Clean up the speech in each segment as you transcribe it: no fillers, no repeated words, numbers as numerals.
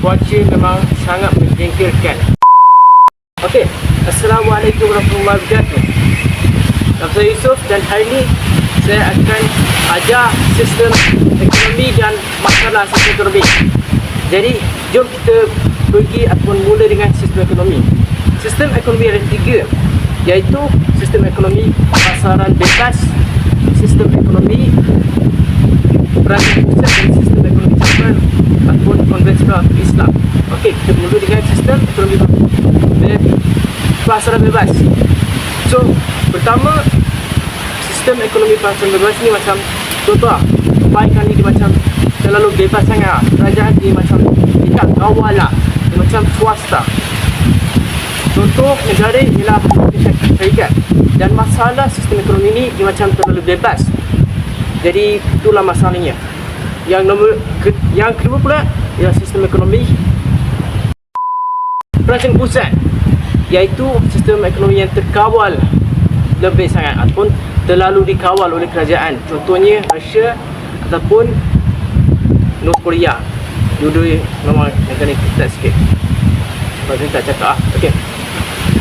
cuaca memang sangat menjengkelkan. Okey, Assalamualaikum warahmatullahi wabarakatuh. Nama saya Yusuf dan hari ini saya akan ajar sistem ekonomi dan masalah sistem ekonomi. Jadi, jom kita pergi ataupun mula dengan sistem ekonomi. Sistem ekonomi ada tiga, iaitu sistem ekonomi pasaran bebas, sistem ekonomi kerajaan pusat dan sistem ekonomi campuran ataupun konvensional Islam. Okey, kita mula dengan sistem ekonomi pasaran bebas. So, pertama, sistem ekonomi pasaran bebas ni macam contoh, kebaikan ni dia macam terlalu bebas sangat. Kerajaan ni macam tidak kawal lah, dia macam swasta. Contoh negara ialah Amerika Syarikat, dan masalah sistem ekonomi ni dia macam terlalu bebas. Jadi itulah masalahnya. Yang kedua pula ialah sistem ekonomi kerajaan pusat, iaitu sistem ekonomi yang terkawal lebih sangat ataupun terlalu dikawal oleh kerajaan. Contohnya Rusia ataupun North Korea. Dua-dua memang negara kita sikit. Kalau saya tak cakap okey.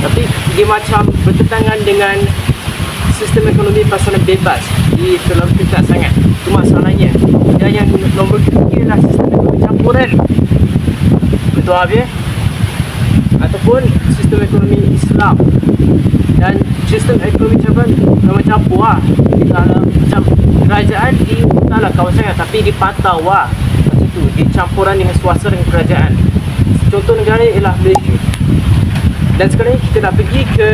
Tapi dia macam bertentangan dengan sistem ekonomi pasaran bebas. Dia terlalu ketat sangat. Itu masalahnya. Dan yang nombor ketiga adalah sistem ekonomi campuran. Betul habis? Ataupun sistem ekonomi Islam. Dan sistem ekonomi campuran memang campur lah. Macam kerajaan di taklah kawasan sangat, tapi dipantau lah. Macam tu. Dia campuran dengan swasta dengan kerajaan. Contoh negara ialah Malaysia. Dan sekarang ni kita nak pergi ke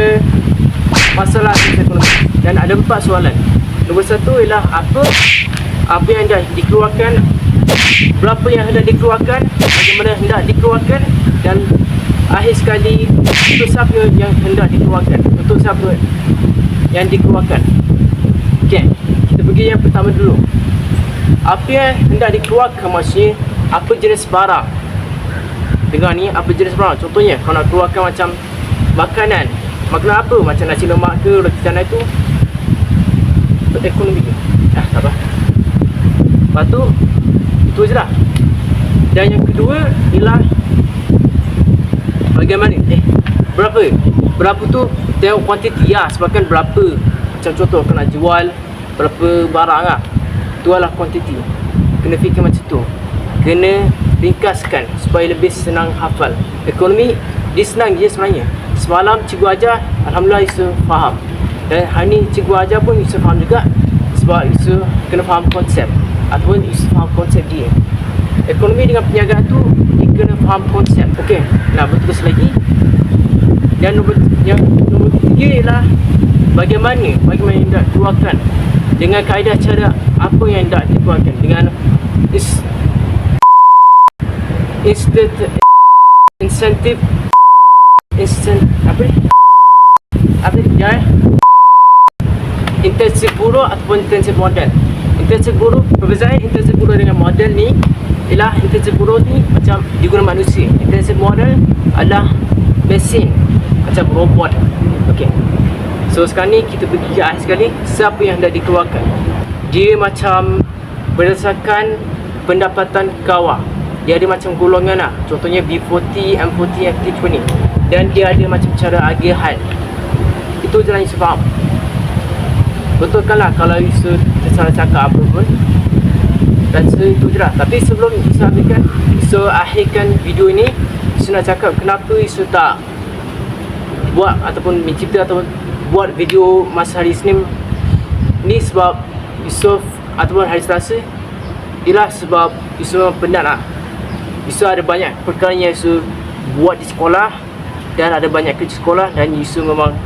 masalah sistem ekonomi. Dan ada 4 soalan. Nombor 1 ialah apa yang dah dikeluarkan, berapa yang hendak dikeluarkan, bagaimana hendak dikeluarkan, dan akhir sekali untuk siapa yang hendak dikeluarkan, untuk siapa yang dikeluarkan. Okey, kita pergi yang pertama dulu. Apa yang hendak dikeluarkan maksudnya apa jenis barang. Dengar ni, apa jenis barang. Contohnya kalau nak keluarkan macam makanan apa, macam nasi lemak ke roti canai tu ekonomi ke? Tak apa. Lepas tu, itu je lah. Dan yang kedua ialah bagaimana? Berapa tu tengok kuantiti lah, sebabkan berapa. Macam contoh kau nak jual berapa barang lah, tu adalah kuantiti. Kena fikir macam tu. Kena ringkaskan supaya lebih senang hafal. Ekonomi dia senang je sebenarnya. Semalam cikgu ajar, alhamdulillah Yusuf faham. Dan hari ni cikgu ajar pun Yusuf faham juga, sebab Yusuf kena faham konsep ataupun Yusuf faham konsep dia. Ekonomi dengan perniagaan tu dia kena faham konsep. Okey, nak berterus lagi. Dan nombor ketiga ialah bagaimana yang hendak dikeluarkan, dengan kaedah cara apa yang hendak dikeluarkan, dengan insentif intensif buruh ataupun intensif modal. Intensif buruh, perbezaan intensif buruh dengan modal ni ialah intensif buruh ni macam diguna manusia. Intensif modal adalah mesin, macam robot. Okey. So sekarang ni kita pergi ke akhir sekali, siapa yang hendak dikeluarkan. Dia macam berdasarkan pendapatan kawah. Dia ada macam golongan lah. Contohnya B40, M40, FT20. Dan dia ada macam cara agihan. Itu je lah Yusuf faham. Betulkan lah kalau Yusuf tersalah cakap apa pun. Dan itu je lah. Tapi sebelum Yusuf akhirkan video ini, Yusuf nak cakap kenapa Yusuf tak buat ataupun mencipta ataupun buat video masa hari Isnin ni. Sebab Yusuf ataupun hari Selasa ialah sebab Yusuf penat lah. Yusuf ada banyak perkara yang Yusuf buat di sekolah, dan ada banyak kerja sekolah, dan Yusuf memang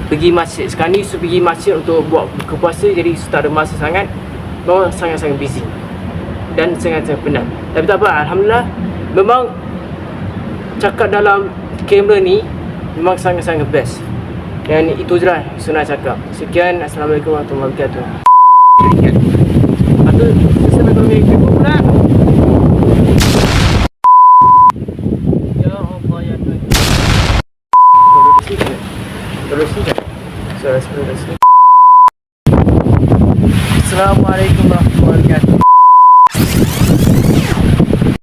pergi masjid. Sekarang ni Yusuf pergi masjid untuk buat buka puasa, jadi Yusuf tak ada masa sangat. Memang sangat-sangat busy dan sangat-sangat penat. Tapi tak apa, alhamdulillah. Memang cakap dalam kamera ni memang sangat-sangat best. Dan itu je lah Yusuf nak cakap. Sekian, Assalamualaikum warahmatullahi wabarakatuh. Atau sistem ekonomi kedua pula